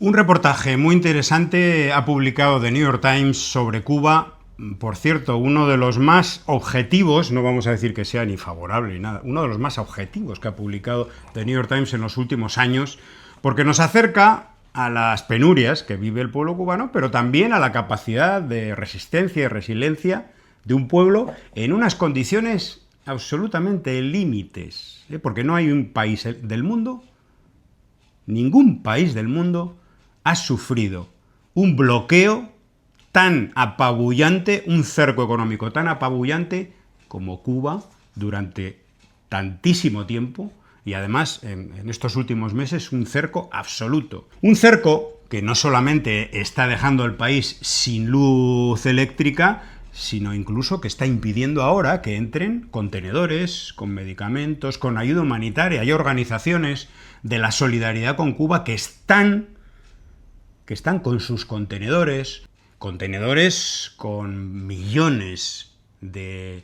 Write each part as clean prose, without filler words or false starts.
Un reportaje muy interesante ha publicado The New York Times sobre Cuba. Por cierto, uno de los más objetivos, no vamos a decir que sea ni favorable ni nada, uno de los más objetivos que ha publicado The New York Times en los últimos años, porque nos acerca a las penurias que vive el pueblo cubano, pero también a la capacidad de resistencia y resiliencia de un pueblo en unas condiciones absolutamente límites, porque no hay un país del mundo, ningún país del mundo ha sufrido un bloqueo tan apabullante, un cerco económico tan apabullante como Cuba durante tantísimo tiempo, y además en estos últimos meses un cerco absoluto. Un cerco que no solamente está dejando el país sin luz eléctrica, sino incluso que está impidiendo ahora que entren contenedores con medicamentos, con ayuda humanitaria. Hay organizaciones de la solidaridad con Cuba que están con sus contenedores con millones de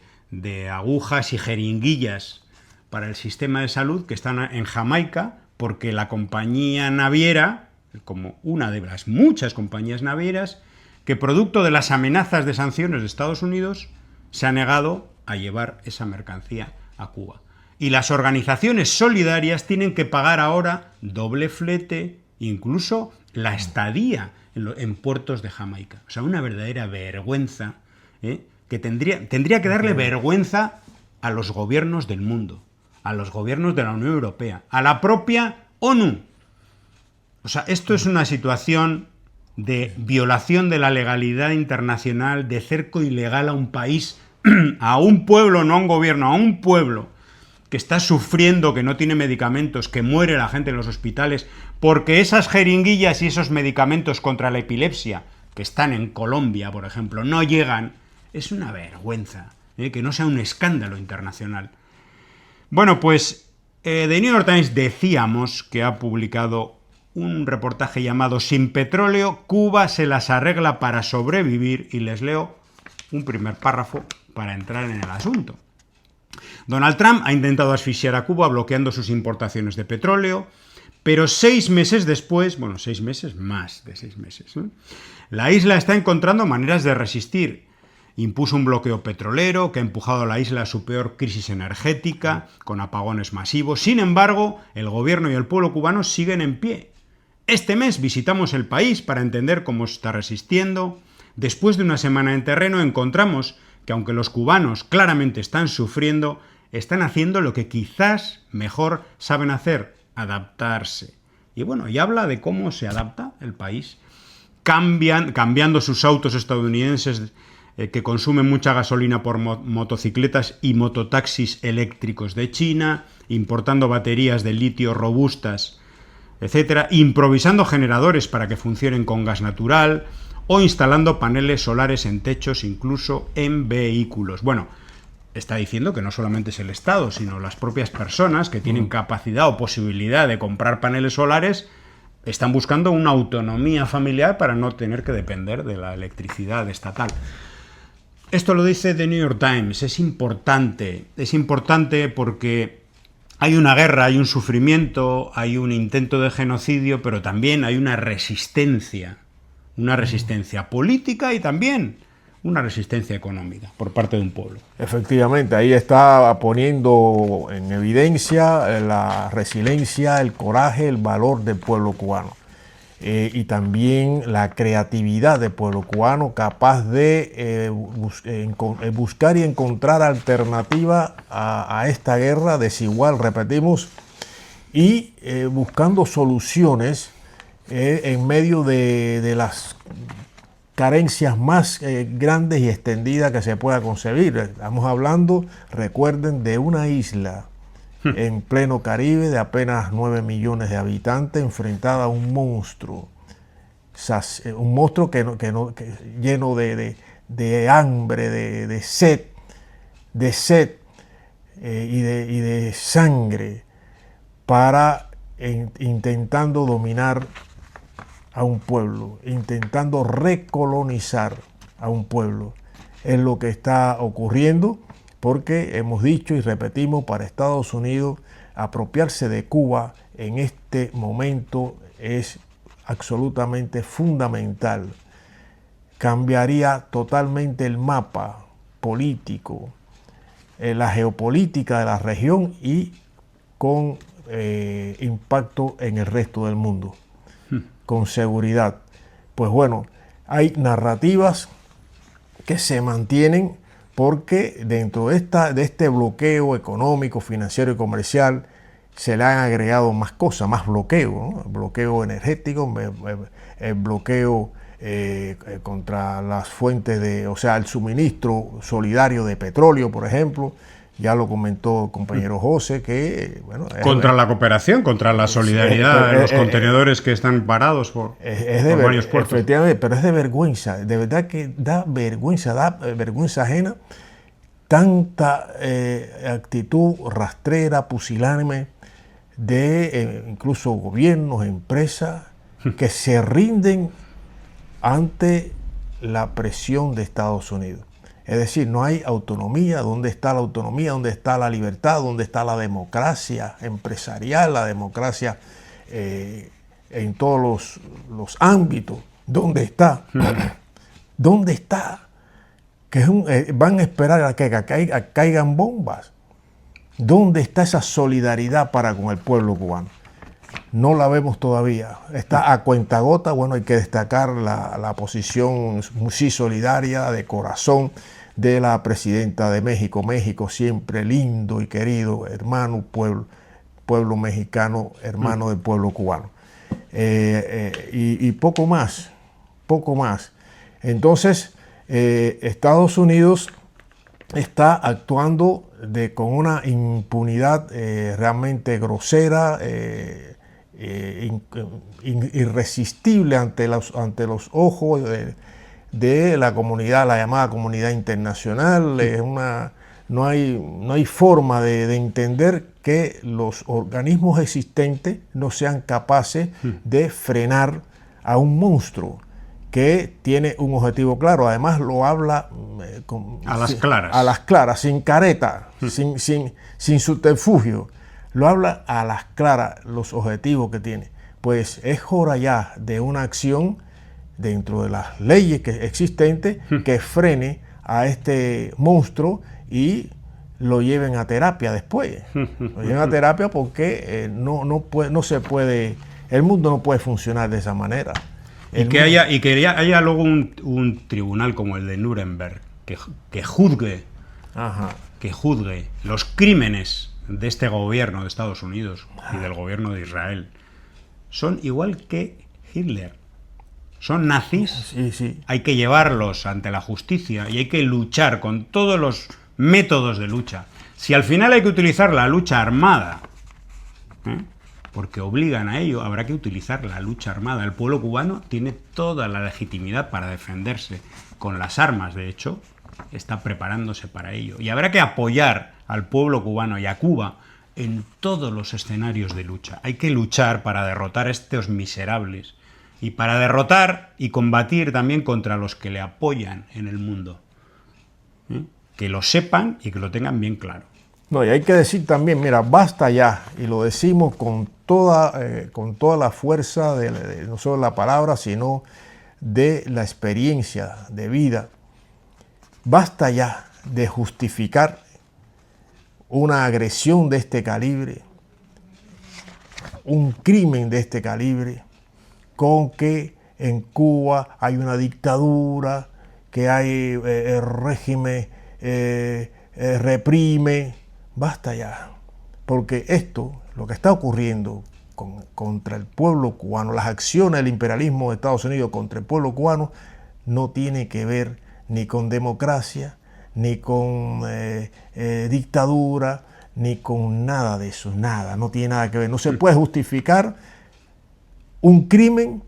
agujas y jeringuillas para el sistema de salud, que están en Jamaica, porque la compañía naviera, como una de las muchas compañías navieras, que producto de las amenazas de sanciones de Estados Unidos, se ha negado a llevar esa mercancía a Cuba. Y las organizaciones solidarias tienen que pagar ahora doble flete, incluso la estadía en puertos de Jamaica. O sea, una verdadera vergüenza, que tendría que darle vergüenza a los gobiernos del mundo, a los gobiernos de la Unión Europea, a la propia ONU. O sea, esto es una situación de violación de la legalidad internacional, de cerco ilegal a un país, a un pueblo, no a un gobierno, a un pueblo que está sufriendo, que no tiene medicamentos, que muere la gente en los hospitales, porque esas jeringuillas y esos medicamentos contra la epilepsia, que están en Colombia, por ejemplo, no llegan. Es una vergüenza, que no sea un escándalo internacional. Bueno, pues The New York Times decíamos que ha publicado un reportaje llamado Sin petróleo, Cuba se las arregla para sobrevivir, y les leo un primer párrafo para entrar en el asunto. Donald Trump ha intentado asfixiar a Cuba bloqueando sus importaciones de petróleo, pero 6 meses después, bueno, 6 meses, más de 6 meses, la isla está encontrando maneras de resistir. Impuso un bloqueo petrolero que ha empujado a la isla a su peor crisis energética, con apagones masivos. Sin embargo, el gobierno y el pueblo cubano siguen en pie. Este mes visitamos el país para entender cómo está resistiendo. Después de una semana en terreno encontramos que aunque los cubanos claramente están sufriendo, están haciendo lo que quizás mejor saben hacer, adaptarse. Y bueno, y habla de cómo se adapta el país, cambiando sus autos estadounidenses que consumen mucha gasolina por motocicletas y mototaxis eléctricos de China, importando baterías de litio robustas, etcétera, improvisando generadores para que funcionen con gas natural, o instalando paneles solares en techos, incluso en vehículos. Bueno, está diciendo que no solamente es el Estado, sino las propias personas que tienen capacidad o posibilidad de comprar paneles solares están buscando una autonomía familiar para no tener que depender de la electricidad estatal. Esto lo dice The New York Times. Es importante porque hay una guerra, hay un sufrimiento, hay un intento de genocidio, pero también hay una resistencia política y también una resistencia económica por parte de un pueblo. Efectivamente, ahí está poniendo en evidencia la resiliencia, el coraje, el valor del pueblo cubano. Y también la creatividad del pueblo cubano, capaz de buscar y encontrar alternativa a esta guerra desigual, repetimos, y buscando soluciones en medio de las carencias más grandes y extendidas que se pueda concebir. Estamos hablando, recuerden, de una isla en pleno Caribe de apenas 9 millones de habitantes, enfrentada a un monstruo lleno de hambre, de sed y de sangre, intentando dominar a un pueblo, intentando recolonizar a un pueblo. Es lo que está ocurriendo, porque hemos dicho y repetimos, para Estados Unidos apropiarse de Cuba en este momento es absolutamente fundamental. Cambiaría totalmente el mapa político, la geopolítica de la región y con impacto en el resto del mundo, con seguridad. Pues bueno, hay narrativas que se mantienen porque dentro de este bloqueo económico, financiero y comercial se le han agregado más cosas, más bloqueo, ¿no? Bloqueo energético, el bloqueo contra las fuentes o sea, el suministro solidario de petróleo, por ejemplo. Ya lo comentó el compañero José, que bueno... Contra la cooperación, contra la solidaridad de los contenedores que están parados por varios puertos. Efectivamente, pero es de vergüenza, de verdad que da vergüenza ajena tanta actitud rastrera, pusilánime de incluso gobiernos, empresas, que se rinden ante la presión de Estados Unidos. Es decir, no hay autonomía. ¿Dónde está la autonomía? ¿Dónde está la libertad? ¿Dónde está la democracia empresarial, la democracia en todos los ámbitos? ¿Dónde está? ¿Dónde está? Van a esperar a que caigan bombas. ¿Dónde está esa solidaridad para con el pueblo cubano? No la vemos todavía. Está a cuentagota. Bueno, hay que destacar la posición muy solidaria, de corazón, de la presidenta de México. México siempre lindo y querido, hermano, pueblo mexicano, hermano del pueblo cubano. Y poco más. Entonces, Estados Unidos está actuando con una impunidad realmente grosera, irresistible ante los ojos de la comunidad, la llamada comunidad internacional. No hay forma de entender que los organismos existentes no sean capaces de frenar a un monstruo que tiene un objetivo claro. Además lo habla a las claras, sin careta, sin subterfugio. Lo habla a las claras los objetivos que tiene. Pues es hora ya de una acción dentro de las leyes existentes que frene a este monstruo y lo lleven a terapia después. Lo lleven a terapia porque no se puede, el mundo no puede funcionar de esa manera. Y que haya luego un tribunal como el de Nuremberg que juzgue los crímenes de este gobierno de Estados Unidos y del gobierno de Israel. Son igual que Hitler. Son nazis. Sí. Hay que llevarlos ante la justicia y hay que luchar con todos los métodos de lucha. Si al final hay que utilizar la lucha armada, porque obligan a ello, habrá que utilizar la lucha armada. El pueblo cubano tiene toda la legitimidad para defenderse con las armas, de hecho, está preparándose para ello. Y habrá que apoyar al pueblo cubano y a Cuba en todos los escenarios de lucha. Hay que luchar para derrotar a estos miserables y para derrotar y combatir también contra los que le apoyan en el mundo. Que lo sepan y que lo tengan bien claro. No, y hay que decir también, mira, basta ya, y lo decimos con toda la fuerza de no solo la palabra, sino de la experiencia de vida. Basta ya de justificar una agresión de este calibre, un crimen de este calibre, con que en Cuba hay una dictadura, que hay el régimen reprime. Basta ya, porque lo que está ocurriendo contra el pueblo cubano, las acciones del imperialismo de Estados Unidos contra el pueblo cubano, no tiene que ver ni con democracia, ni con dictadura, ni con nada de eso, nada, no tiene nada que ver. No se puede justificar un crimen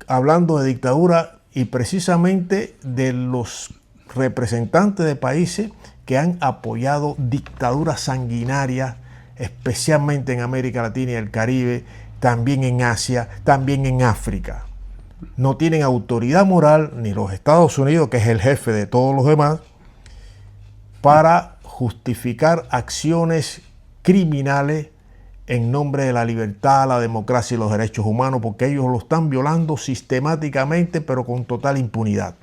hablando de dictadura y precisamente de los representantes de países que han apoyado dictaduras sanguinarias, especialmente en América Latina y el Caribe, también en Asia, también en África. No tienen autoridad moral, ni los Estados Unidos, que es el jefe de todos los demás, para justificar acciones criminales en nombre de la libertad, la democracia y los derechos humanos, porque ellos lo están violando sistemáticamente, pero con total impunidad.